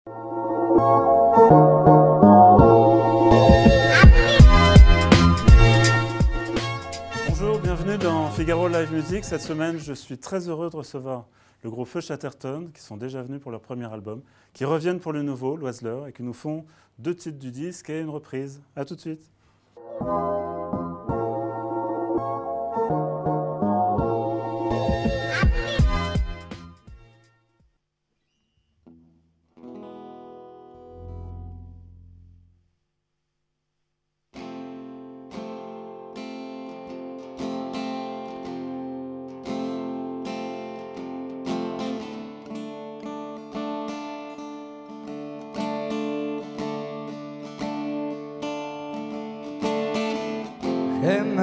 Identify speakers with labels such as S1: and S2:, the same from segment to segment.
S1: Bonjour, bienvenue dans Figaro Live Music. Cette semaine, je suis très heureux de recevoir le groupe Feu Chatterton, qui sont déjà venus pour leur premier album, qui reviennent pour le nouveau, L'Oiseleur, et qui nous font 2 titres du disque et une reprise. A tout de suite.
S2: J'aime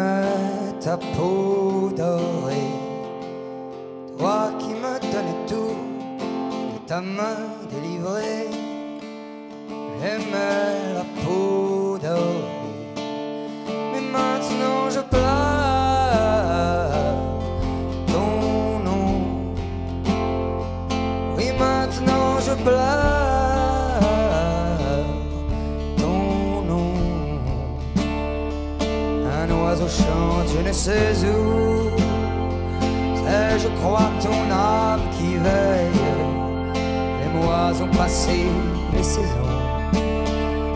S2: ta peau dorée, toi qui me donnais tout, de ta main délivrée. J'aime la peau dorée, mais maintenant je pleure ton nom. Oui, maintenant je pleure. Un oiseau chante, je ne sais où. C'est, je crois, ton âme qui veille. Les mois ont passé, les saisons,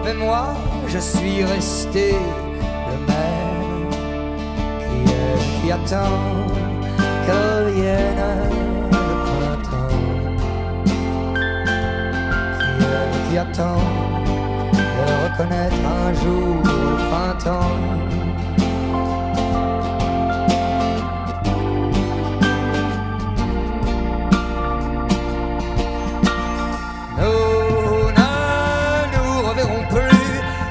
S2: mais moi, je suis resté le même qui attend que vienne le printemps, qui attend de reconnaître un jour le printemps.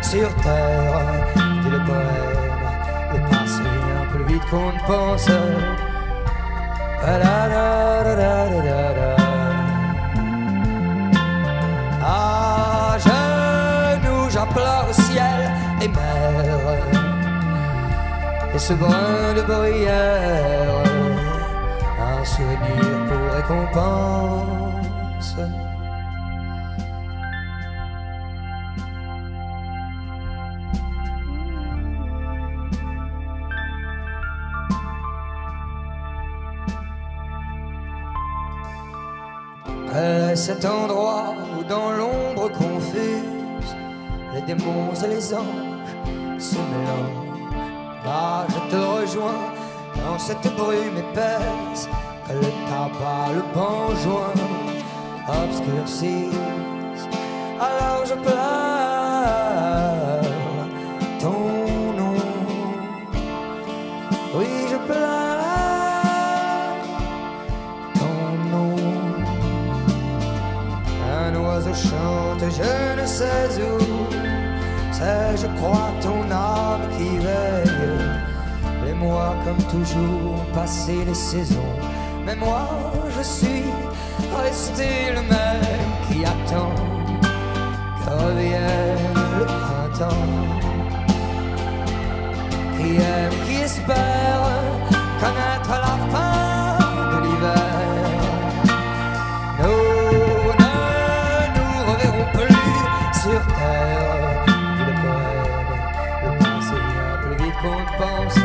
S2: Sur terre, dit le poème, le passé vient plus vite qu'on ne pense. À genoux, j'implore ciel et mer, et ce brin de bruyère, un souvenir pour récompense. Cet endroit où dans l'ombre confuse les démons et les anges se mélangent. Là je te rejoins dans cette brume épaisse que le tabac, le banjoin obscurcissent. Alors je pleure ton nom. Oui, je pleure. Chante, je ne sais où. C'est, je crois, ton âme qui veille. Les mois comme toujours, passé les saisons, mais moi je suis resté le même qui attend que revienne le printemps, qui aime, qui espère connaître la fin de l'hiver. Sur terre, dit le poème, le passé vient plus vite qu'on ne pense.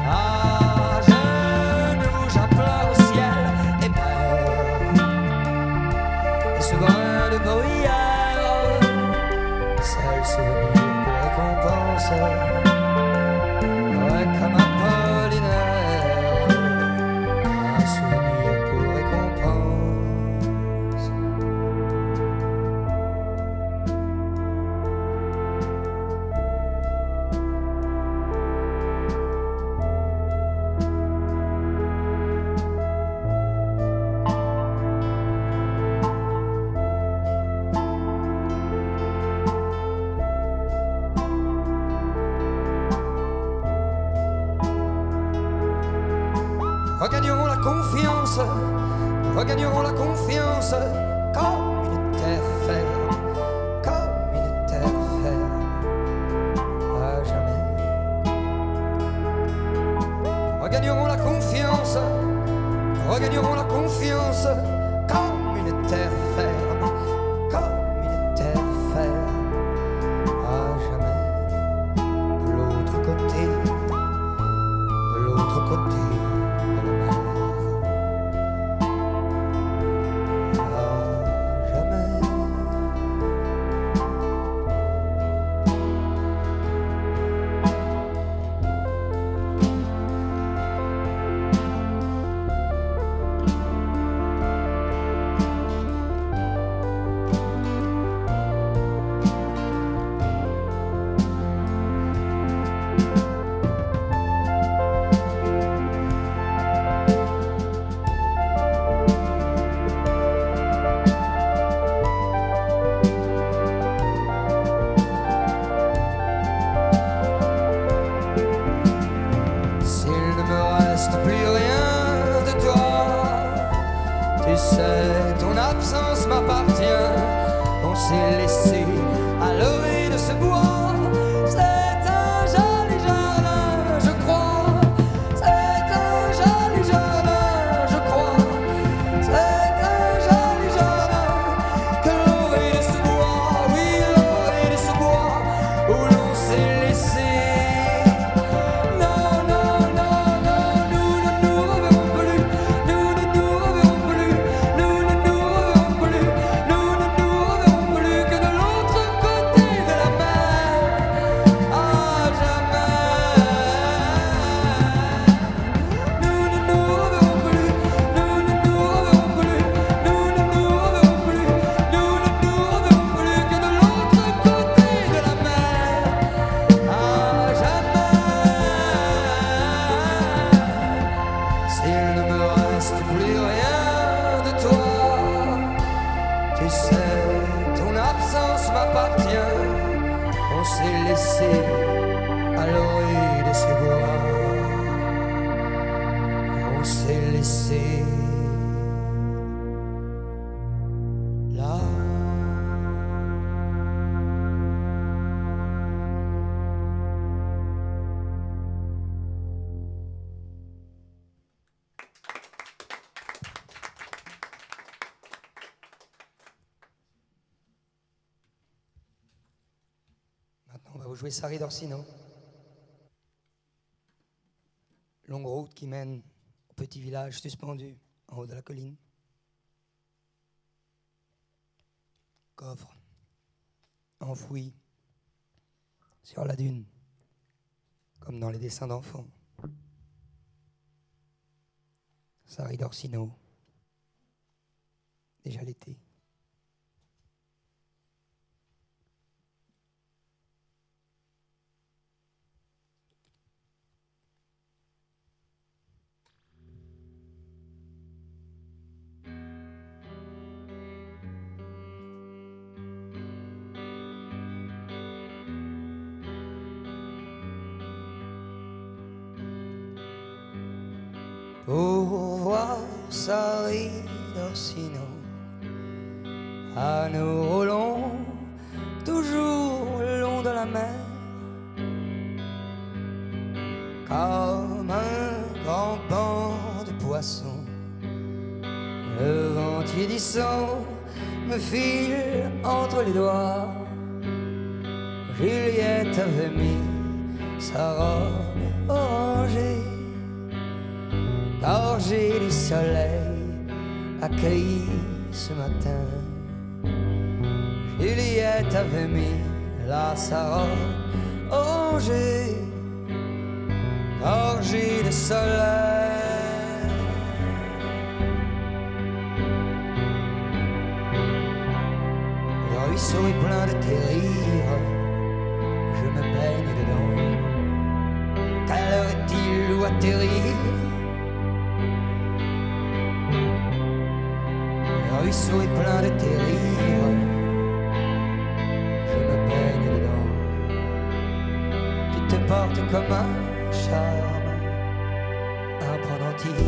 S2: À genoux, j'implore au ciel et mer, et ce brin de bruyère, seul souvenir pour récompense. Ouais, comme un Apollinaire, un souvenir pour récompense. Regagnerons la confiance, regagnerons la confiance, comme une terre ferme, comme une terre ferme, à jamais. Regagnerons la confiance, regagneront la confiance comme une terre ferme, comme une terre ferme, à jamais de l'autre côté, de l'autre côté de la mer. À jamais. Ton absence m'appartient. On s'est laissé à l'orée de ce bois. C'est un joli jardin, je crois. C'est un joli jardin, je crois. C'est un joli jardin que l'orée de ce bois, oui, l'orée de ce bois où l'on s'est laissé. Non, non, non, non, nous ne nous reverrons plus. Nous ne nous reverrons plus. Nous ne nous reverrons plus. Nous ne nous reverrons plus que de l'autre côté de la mer. À jamais. Nous ne nous reverrons plus. Nous ne nous reverrons plus. Nous ne nous reverrons plus. Nous ne nous reverrons plus que de l'autre côté de la mer. À jamais. S'il ne me reste plus rien de toi, tu sais, ton absence m'appartient. On s'est laissé à l'orée de ces bois. On s'est laissé là. Maintenant, on va vous jouer Sarri d'Orsino. Longue route qui mène au petit village suspendu en haut de la colline. Coffre enfoui sur la dune, comme dans les dessins d'enfants. Sarri d'Orsino, déjà l'été. Pour voir Sarri d'Orsino, à nous roulons toujours le long de la mer, comme un grand banc de poissons. Le vent tiédissant me file entre les doigts. Juliette avait mis sa robe orangée, gorgée du soleil accueilli ce matin. Juliette avait mis là sa robe orangée, gorgée de soleil. Le ruisseau est plein de tes rires, je me baigne dedans. Quelle heure est-il où atterrir? Le ruisseau est plein de tes rires, je me baigne dedans. Tu te portes comme un charme, un pendentif.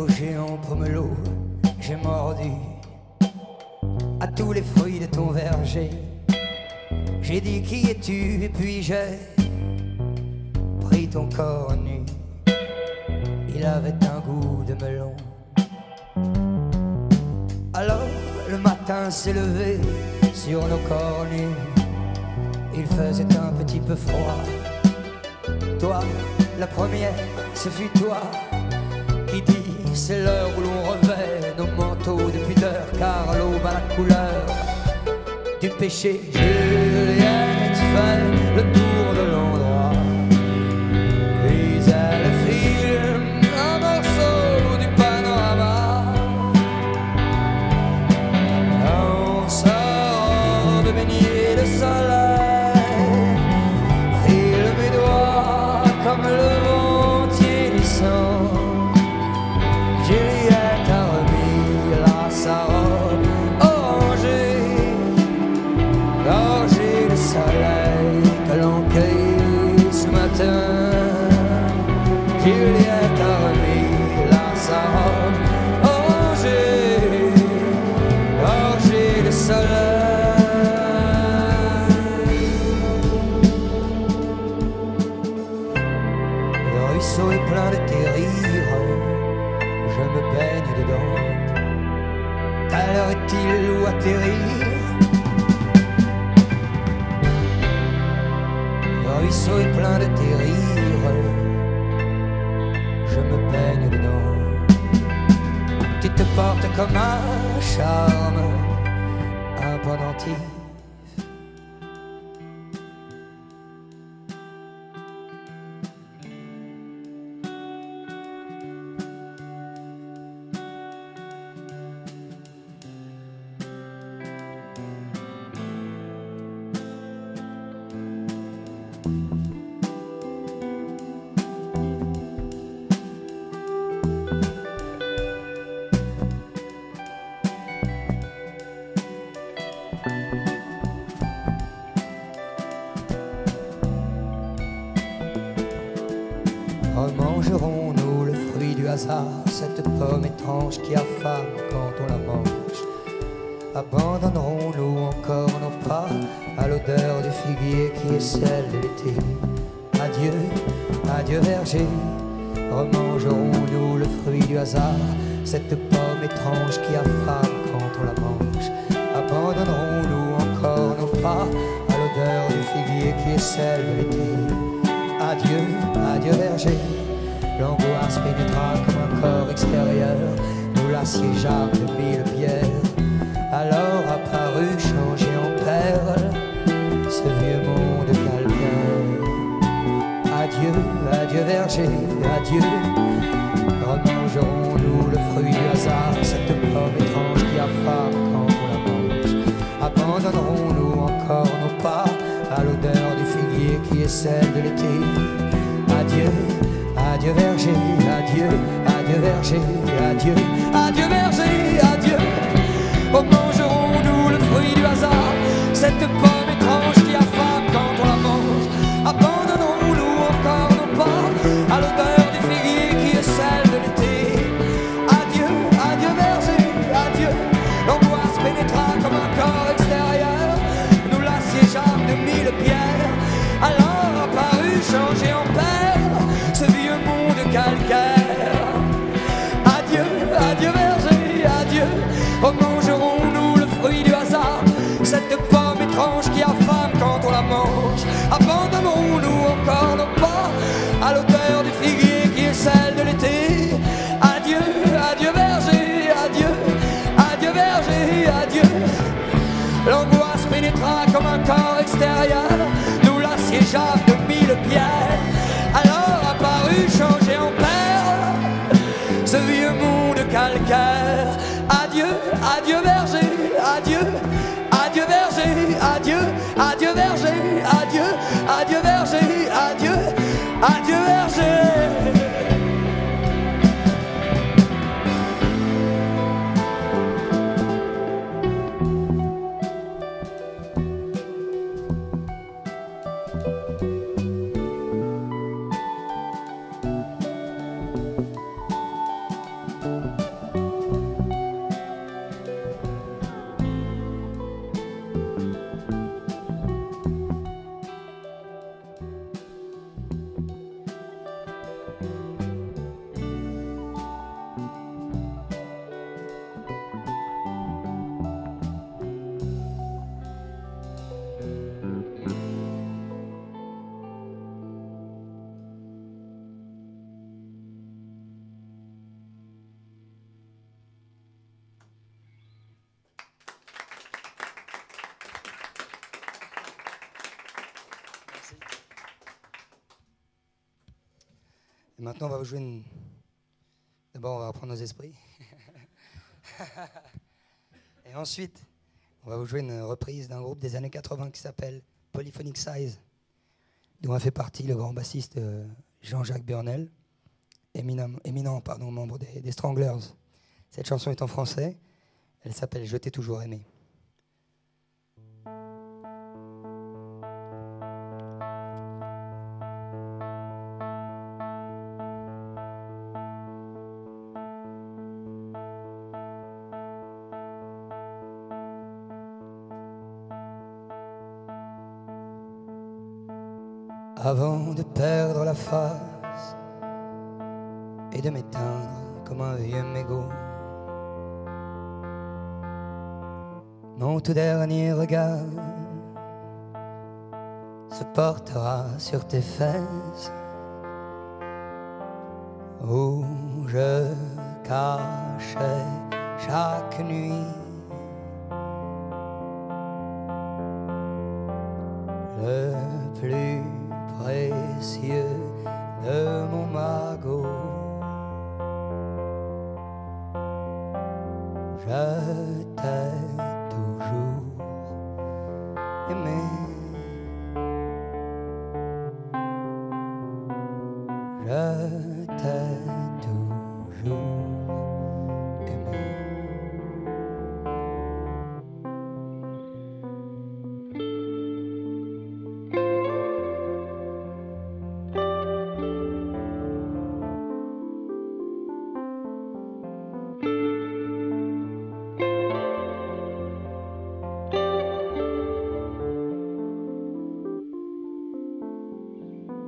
S2: qu'au géant pomelo, j'ai mordu à tous les fruits de ton verger. J'ai dit qui es-tu et puis j'ai pris ton corps nu. Il avait un goût de melon. Alors le matin s'est levé sur nos corps nus. Il faisait un petit peu froid. Toi, la première, ce fut toi qui dit c'est l'heure où l'on revêt nos manteaux de pudeur, car l'aube a la couleur du péché. Juliette fait le tour de l'endroit, puis elle filme un morceau du panorama. On sort de baigner de soleil, file mes doigts comme le vent tiédissant. Juliette a remis là sa robe orangée, gorgée de soleil que l'on cueille ce matin. Juliette a remis là sa robe orangée, gorgée de soleil. Le ruisseau est plein de tes rires, je me baigne dedans. Quelle heure est-il où atterrir? Le ruisseau est plein de tes rires, je me baigne dedans. Tu te portes comme un charme, un pendentif. Mangerons-nous le fruit du hasard, cette pomme étrange qui affame quand on la mange? Abandonnerons-nous encore nos pas à l'odeur du figuier qui est celle de l'été? Adieu, adieu verger, remangerons-nous le fruit du hasard, cette pomme étrange qui affame quand on la mange? Abandonnerons-nous encore nos pas à l'odeur du figuier qui est celle de l'été? Adieu, adieu verger, l'angoisse pénétra comme un corps extérieur, nous l'assiégeâmes de mille pierres. Alors apparut changé en perles ce vieux monde calcaire. Adieu, adieu verger, adieu, remangerons-nous le fruit du hasard, cette pomme étrange qui affame quand on la mange? Abandonnerons-nous encore nos pas à l'odeur du figuier qui est celle de l'été? Adieu, adieu verger, adieu, adieu verger, adieu, adieu verger, adieu. Mangerons-nous le fruit du hasard, cette pomme étrange qui affame quand on la mange? Abandonnons-nous encore nos pas à l'odeur du figuier qui est celle de l'été? Adieu, adieu verger, adieu, l'angoisse pénétra comme un corps extérieur, nous l'assiégeâmes de mille pierres. Alors apparut changé en perles ce vieux monde calcaire. Adieu, adieu verger, adieu, mangerons-nous le fruit du hasard, cette pomme étrange qui affame quand on la mange? Abandonnons-nous encore nos pas à l'odeur du figuier qui est celle de l'été? Adieu, adieu verger, adieu, adieu verger, adieu, l'angoisse pénétra comme un corps extérieur, nous l'assiégeâmes de mille pierres. Alors apparut changé en perles ce vieux monde calcaire. Adieu, adieu verger, adieu, adieu verger, adieu, adieu verger, adieu, adieu verger, adieu, adieu verger. Et maintenant, on va vous jouer une... D'abord, on va reprendre nos esprits. Et ensuite, on va vous jouer une reprise d'un groupe des années 80 qui s'appelle Polyphonic Size, dont a fait partie le grand bassiste Jean-Jacques Burnel, éminent membre des Stranglers. Cette chanson est en français, elle s'appelle « Je t'ai toujours aimé ». Avant de perdre la face et de m'éteindre comme un vieux mégot, mon tout dernier regard se portera sur tes fesses où je cachais chaque nuit le plus précieux de mon magot. Je t'ai toujours aimé. Je t'ai toujours aimé.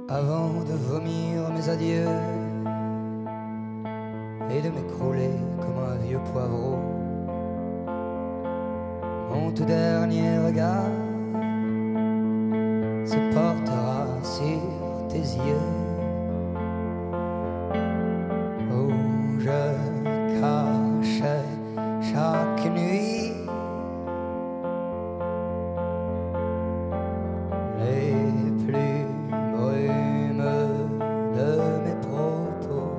S2: Avant de vomir mes adieux et de m'écrouler comme un vieux poivreau, mon tout dernier regard se portera sur tes yeux où je cachais chaque nuit les plus brumeux de mes propos.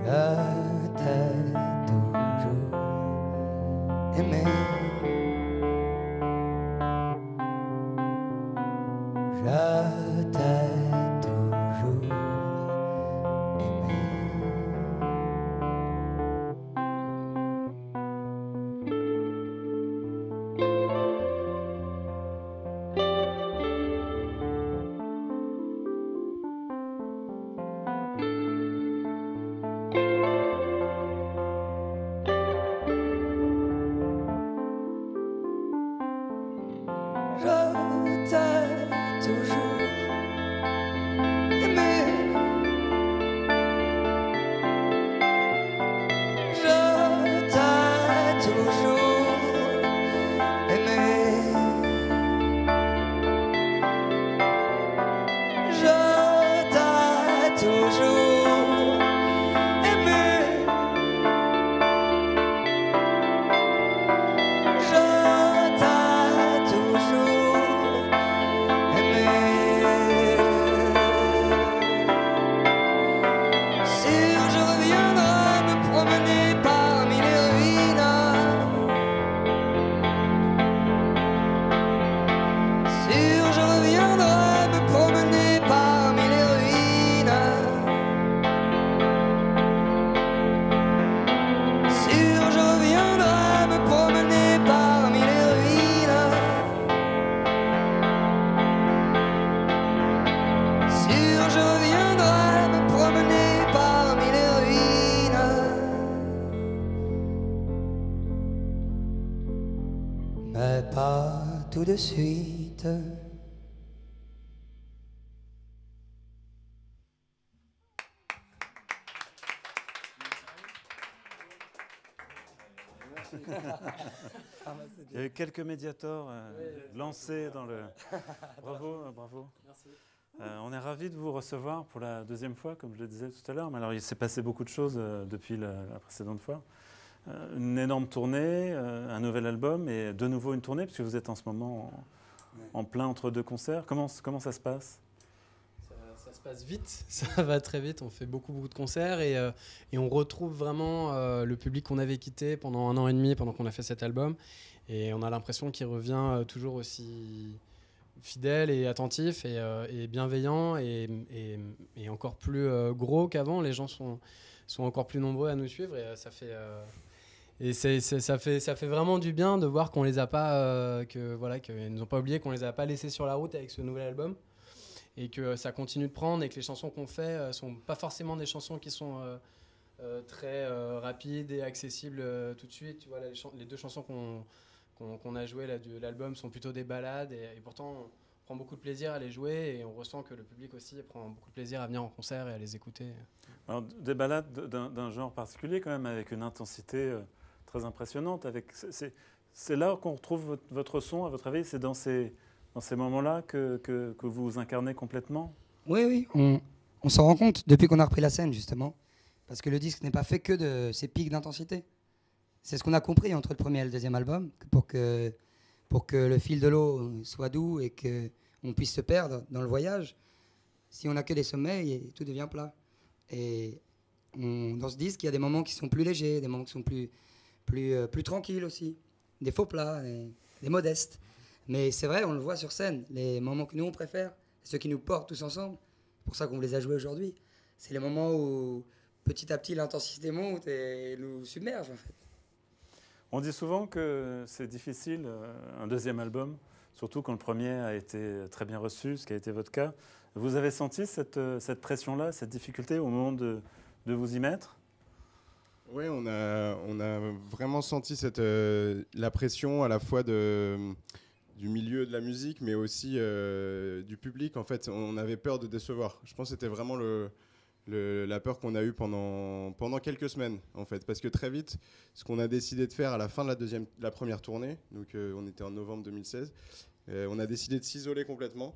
S2: Je t'ai toujours aimé. Je t'ai toujours aimé. Je t'ai toujours aimé. Je t'ai toujours aimé. Je t'ai toujours aimé. Je t'ai toujours aimé. Sûr je reviendrai me promener parmi les ruines. Sûr je reviendrai me promener parmi les ruines. Sûr je reviendrai me promener parmi les ruines. Sûr je reviendrai me promener parmi les ruines. Mais pas tout de suite.
S1: Il y a eu quelques médiators lancés dans le... Bravo, bravo.
S3: Merci.
S1: On est ravis de vous recevoir pour la deuxième fois, comme je le disais tout à l'heure. Mais alors, il s'est passé beaucoup de choses depuis la précédente fois. Une énorme tournée, un nouvel album et de nouveau une tournée, puisque vous êtes en ce moment en plein entre deux concerts. Comment ça se passe ?
S3: Ça se passe vite, ça va très vite. On fait beaucoup de concerts et on retrouve vraiment le public qu'on avait quitté pendant 1 an et demi, pendant qu'on a fait cet album. Et on a l'impression qu'il revient toujours aussi fidèle et attentif et bienveillant et encore plus gros qu'avant. Les gens sont encore plus nombreux à nous suivre et ça fait... ça fait vraiment du bien de voir qu'on les a pas, qu'ils nous ont pas oubliés, qu'on les a pas laissés sur la route avec ce nouvel album et que ça continue de prendre et que les chansons qu'on fait sont pas forcément des chansons qui sont très rapides et accessibles tout de suite. Tu vois, les 2 chansons qu'on a jouées là, de l'album sont plutôt des ballades et pourtant on prend beaucoup de plaisir à les jouer et on ressent que le public aussi prend beaucoup de plaisir à venir en concert et à les écouter. Alors,
S1: des ballades d'un genre particulier quand même, avec une intensité très impressionnante. C'est là qu'on retrouve votre son, à votre avis? C'est dans ces moments-là que vous incarnez complètement?
S2: Oui, on s'en rend compte depuis qu'on a repris la scène, justement. Parce que le disque n'est pas fait que de ces pics d'intensité. C'est ce qu'on a compris entre le premier et le deuxième album, pour que le fil de l'eau soit doux et qu'on puisse se perdre dans le voyage. Si on n'a que des sommets, tout devient plat. Et dans ce disque, il y a des moments qui sont plus légers, des moments qui sont plus tranquilles aussi. Des faux plats, des modestes. Mais c'est vrai, on le voit sur scène. Les moments que nous, on préfère, ceux qui nous portent tous ensemble, c'est pour ça qu'on les a joués aujourd'hui. C'est les moments où, petit à petit, l'intensité monte et nous submerge, en fait.
S1: On dit souvent que c'est difficile, un deuxième album, surtout quand le premier a été très bien reçu, ce qui a été votre cas. Vous avez senti cette pression-là, cette difficulté au moment de vous y mettre?
S4: Oui, on a vraiment senti la pression à la fois du milieu de la musique, mais aussi du public. En fait, on avait peur de décevoir. Je pense que c'était vraiment la peur qu'on a eue pendant quelques semaines, en fait. Parce que très vite, ce qu'on a décidé de faire à la fin de la première tournée, donc on était en novembre 2016, on a décidé de s'isoler complètement.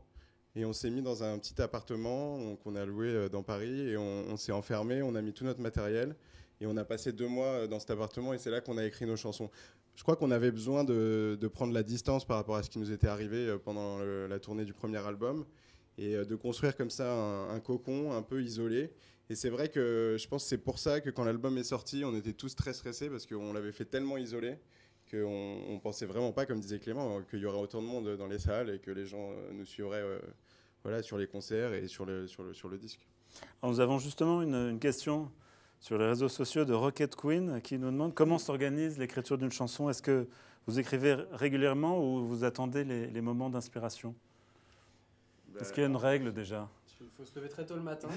S4: Et on s'est mis dans un petit appartement qu'on a loué dans Paris et on s'est enfermé, on a mis tout notre matériel et on a passé 2 mois dans cet appartement et c'est là qu'on a écrit nos chansons. Je crois qu'on avait besoin de prendre la distance par rapport à ce qui nous était arrivé pendant la tournée du premier album et de construire comme ça un cocon un peu isolé. Et c'est vrai que je pense que c'est pour ça que quand l'album est sorti, on était tous très stressés parce qu'on l'avait fait tellement isolé qu'on ne pensait vraiment pas, comme disait Clément, qu'il y aurait autant de monde dans les salles et que les gens nous suivraient sur les concerts et sur le disque.
S1: Alors nous avons justement une question sur les réseaux sociaux de Rocket Queen qui nous demande comment s'organise l'écriture d'une chanson. Est-ce que vous écrivez régulièrement ou vous attendez les moments d'inspiration? Est-ce qu'il y a une règle déjà?
S3: Il faut se lever très tôt le matin.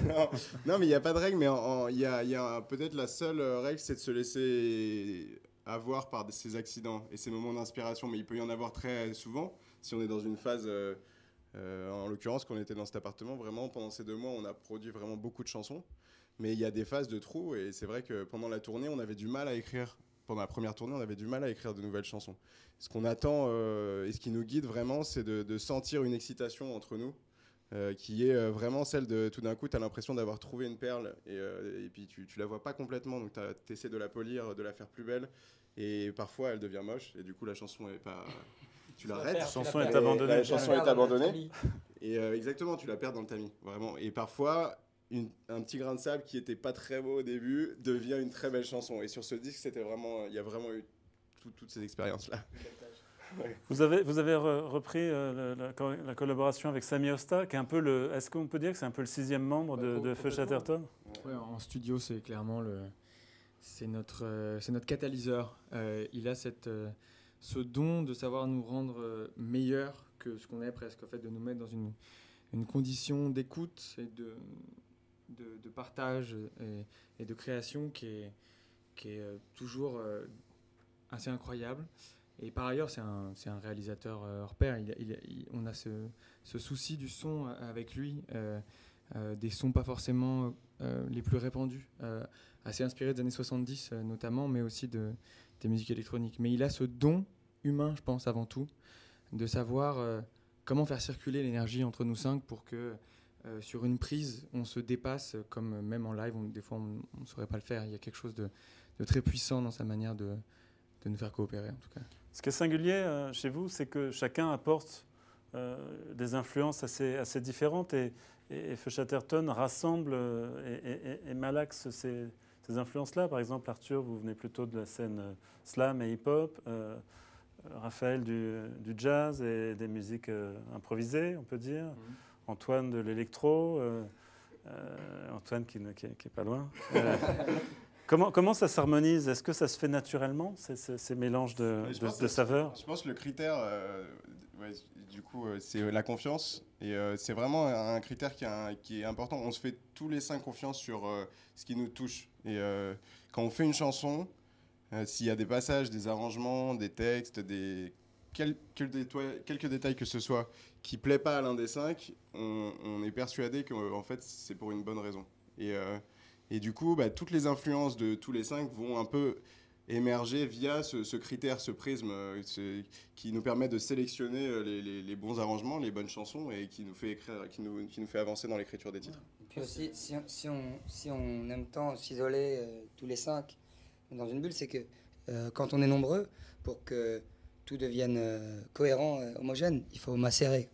S4: Non, mais il n'y a pas de règle, mais il y a peut-être la seule règle, c'est de se laisser avoir par ces accidents et ces moments d'inspiration. Mais il peut y en avoir très souvent si on est dans une phase... en l'occurrence, quand on était dans cet appartement, vraiment, pendant ces 2 mois, on a produit vraiment beaucoup de chansons. Mais il y a des phases de trous, et c'est vrai que pendant la tournée, on avait du mal à écrire. Pendant la première tournée, on avait du mal à écrire de nouvelles chansons. Ce qu'on attend, et ce qui nous guide vraiment, c'est de sentir une excitation entre nous, qui est vraiment celle de, tout d'un coup, tu as l'impression d'avoir trouvé une perle, et puis tu la vois pas complètement, donc tu essaies de la polir, de la faire plus belle, et parfois elle devient moche, et du coup, la chanson est pas... Tu l'arrêtes,
S1: la chanson est abandonnée.
S4: La chanson est abandonnée. Et exactement, tu la perds dans le tamis, vraiment. Et parfois, un petit grain de sable qui était pas très beau au début devient une très belle chanson. Et sur ce disque, il y a vraiment eu toutes ces expériences-là.
S1: Ouais. Vous avez repris la collaboration avec Sami Osta, qui est un peu est-ce qu'on peut dire que c'est un peu le 6e membre de Feu Chatterton?
S5: Ouais, en studio, c'est clairement c'est notre catalyseur. Il a ce don de savoir nous rendre meilleurs que ce qu'on est presque, en fait, de nous mettre dans une condition d'écoute et de partage et de création qui est toujours assez incroyable. Et par ailleurs, c'est un réalisateur hors pair. On a ce souci du son avec lui, des sons pas forcément les plus répandus, assez inspirés des années 70 notamment, mais aussi des musiques électroniques. Mais il a ce don humain, je pense, avant tout, de savoir comment faire circuler l'énergie entre nous 5 pour que sur une prise, on se dépasse, comme même en live, des fois on ne saurait pas le faire. Il y a quelque chose de très puissant dans sa manière de nous faire coopérer, en tout cas.
S1: Ce qui est singulier chez vous, c'est que chacun apporte des influences assez différentes et Feu Chatterton rassemble et malaxe ces influences-là. Par exemple, Arthur, vous venez plutôt de la scène slam et hip-hop, Raphaël du jazz et des musiques improvisées, on peut dire, Antoine de l'électro, Antoine qui est pas loin. Comment ça s'harmonise? Est-ce que ça se fait naturellement, ces mélanges de saveurs?
S4: Je pense que le critère, du coup, c'est la confiance. Et c'est vraiment un critère qui est important. On se fait tous les 5 confiance sur ce qui nous touche. Et quand on fait une chanson, s'il y a des passages, des arrangements, des textes, quelques détails que ce soit qui ne plaît pas à l'un des 5, on est persuadé qu'en fait, c'est pour une bonne raison. Et du coup, toutes les influences de tous les 5 vont un peu émerger via ce critère, ce prisme qui nous permet de sélectionner les bons arrangements, les bonnes chansons et qui nous fait avancer dans l'écriture des titres.
S2: Et puis aussi, si on aime tant s'isoler tous les 5 dans une bulle, c'est que quand on est nombreux, pour que tout devienne cohérent, homogène, il faut macérer.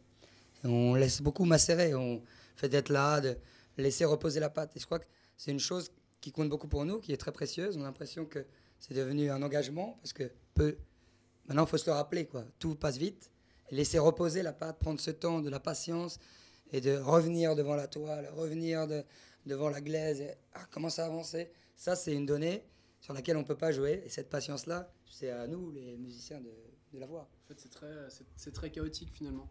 S2: Et on laisse beaucoup macérer, on fait d'être là, de laisser reposer la pâte. Et je crois que c'est une chose qui compte beaucoup pour nous, qui est très précieuse. On a l'impression que c'est devenu un engagement, parce que maintenant, il faut se le rappeler, quoi. Tout passe vite. Et laisser reposer la pâte, prendre ce temps, de la patience, et de revenir devant la toile, revenir devant la glaise, et commencer à avancer. Ça, c'est une donnée sur laquelle on ne peut pas jouer. Et cette patience-là, c'est à nous, les musiciens, de la voir.
S3: En fait, c'est très chaotique, finalement.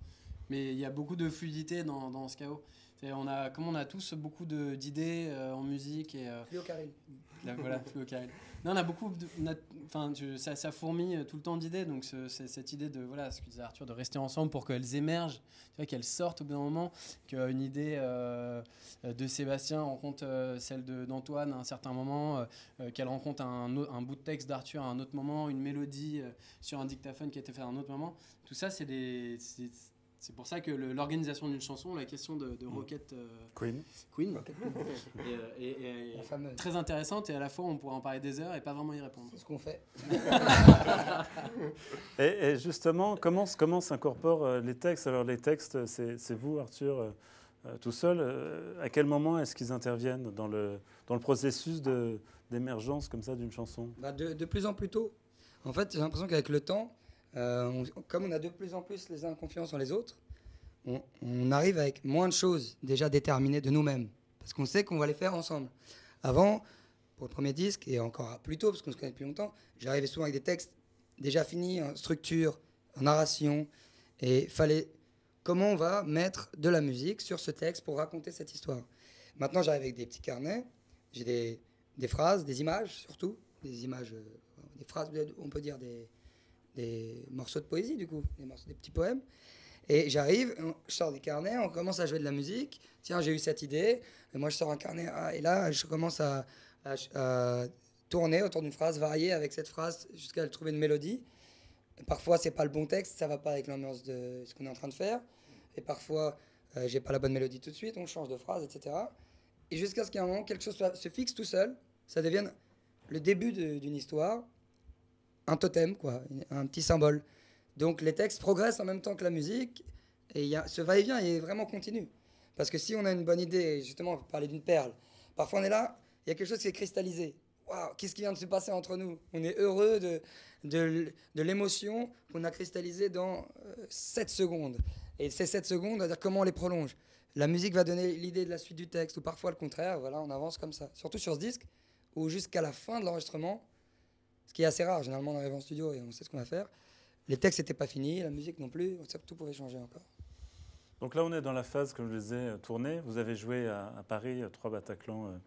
S3: Mais il y a beaucoup de fluidité dans ce chaos. Comme on a tous beaucoup d'idées en musique et
S2: Fluo Caril.
S3: Voilà, Fluo Caril. Non, on a beaucoup ça fourmille tout le temps d'idées, donc cette idée de, voilà, ce que disait Arthur, de rester ensemble pour qu'elles émergent, tu vois, qu'elles sortent au bout d'un moment, qu'une idée de Sébastien rencontre celle d'Antoine à un certain moment, qu'elle rencontre un bout de texte d'Arthur à un autre moment, une mélodie sur un dictaphone qui a été fait à un autre moment. Tout ça, c'est pour ça que l'organisation d'une chanson, la question de Rocket
S1: Queen
S3: est très intéressante, et à la fois on pourrait en parler des heures et pas vraiment y répondre.
S2: C'est ce qu'on fait.
S1: Et justement, comment s'incorporent les textes? Alors les textes, c'est vous, Arthur, tout seul. À quel moment est-ce qu'ils interviennent dans le processus d'émergence comme ça d'une chanson?
S2: De plus en plus tôt. En fait, j'ai l'impression qu'avec le temps, comme on a de plus en plus les uns confiance en les autres, on arrive avec moins de choses déjà déterminées de nous-mêmes, parce qu'on sait qu'on va les faire ensemble. Avant, pour le premier disque, et encore plus tôt, parce qu'on se connaît depuis longtemps, j'arrivais souvent avec des textes déjà finis, en structure, en narration, et fallait comment on va mettre de la musique sur ce texte pour raconter cette histoire. Maintenant, j'arrive avec des petits carnets, j'ai des phrases, des images surtout, des images, des phrases, on peut dire des morceaux de poésie, du coup, des petits poèmes. Et j'arrive, je sors des carnets, on commence à jouer de la musique. Tiens, j'ai eu cette idée, et moi je sors un carnet, et là je commence à tourner autour d'une phrase, varier avec cette phrase jusqu'à trouver une mélodie. Et parfois c'est pas le bon texte, ça va pas avec l'ambiance de ce qu'on est en train de faire. Et parfois j'ai pas la bonne mélodie tout de suite, on change de phrase, etc. Et jusqu'à ce qu'à un moment quelque chose se fixe tout seul, ça devienne le début d'une histoire, un totem, quoi, un petit symbole. Donc les textes progressent en même temps que la musique, et ce va-et-vient est vraiment continu. Parce que si on a une bonne idée, justement, on peut parler d'une perle, parfois on est là, il y a quelque chose qui est cristallisé. Waouh, qu'est-ce qui vient de se passer entre nous? On est heureux de l'émotion qu'on a cristallisée dans 7 secondes. Et ces 7 secondes, on va dire comment on les prolonge. La musique va donner l'idée de la suite du texte, ou parfois le contraire, voilà, on avance comme ça. Surtout sur ce disque, où jusqu'à la fin de l'enregistrement, ce qui est assez rare, généralement on arrive en studio et on sait ce qu'on va faire, les textes n'étaient pas finis, la musique non plus, tout pouvait changer encore.
S1: Donc là, on est dans la phase, comme je le disais, tournée. Vous avez joué à Paris, 3 Bataclan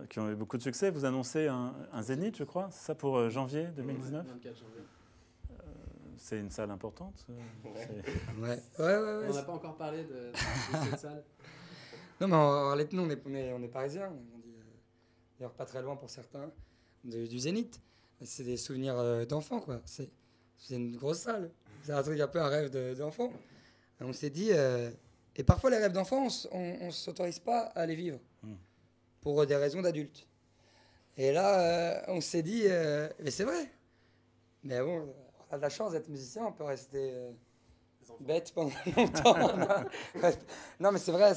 S1: qui ont eu beaucoup de succès. Vous annoncez un Zénith, je crois, c'est ça, pour janvier 2019 ?
S3: 24 janvier.
S1: C'est une salle importante.
S2: Ouais.
S3: On n'a pas encore parlé de cette salle.
S2: Non, mais en réalité, nous, on est parisiens. On dit, d'ailleurs, pas très loin pour certains, du Zénith. C'est des souvenirs d'enfants, quoi. C'est une grosse salle. C'est un truc un peu un rêve d'enfant. On s'est dit... et parfois, les rêves d'enfants, on ne s'autorise pas à les vivre. Pour des raisons d'adultes. Et là, on s'est dit... mais c'est vrai. Mais bon, on a de la chance d'être musicien. On peut rester bête pendant longtemps. Non, mais c'est vrai,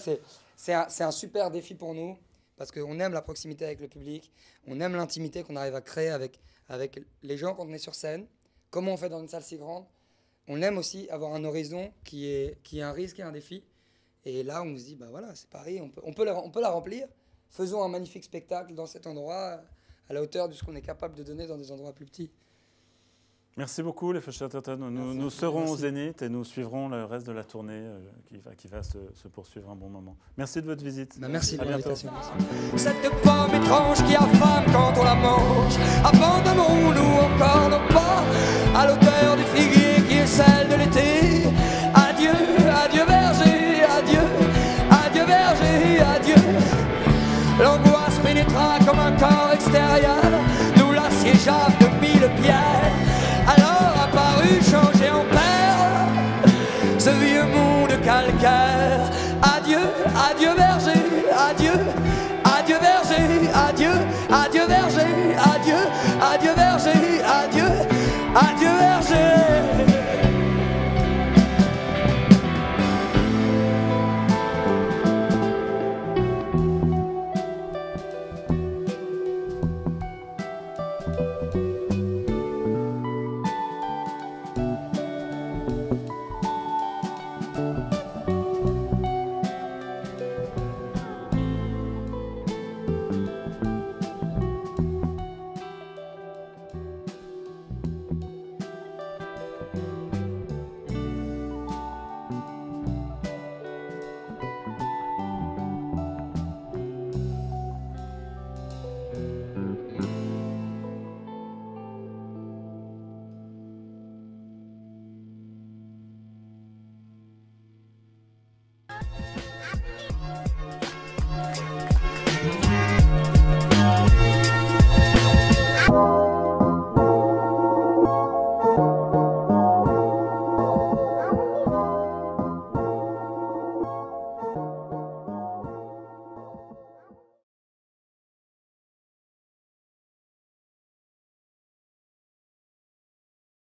S2: c'est un super défi pour nous parce qu'on aime la proximité avec le public, on aime l'intimité qu'on arrive à créer avec les gens quand on est sur scène. Comment on fait dans une salle si grande? On aime aussi avoir un horizon qui est un risque et un défi. Et là, on se dit, bah voilà, c'est Paris, on peut la remplir. Faisons un magnifique spectacle dans cet endroit à la hauteur de ce qu'on est capable de donner dans des endroits plus petits.
S1: Merci beaucoup, les Feux Chatterton. Nous serons au Zénith et nous suivrons le reste de la tournée qui va se poursuivre un bon moment. Merci de votre visite.
S2: Bah merci de l'invitation.
S6: Cette pomme étrange qui affame quand on la mange. Abandonnons-nous encore nos pas à l'auteur du figuier qui est celle de l'été. Adieu, adieu verger, adieu, adieu verger, adieu. L'angoisse pénétra comme un corps extérieur. Nous l'assiégeâmes de 1000 pierres. Alors apparut changé en perle ce vieux monde calcaire. Adieu, adieu verger, adieu, adieu verger, adieu, adieu verger, adieu, adieu verger, adieu, adieu verger.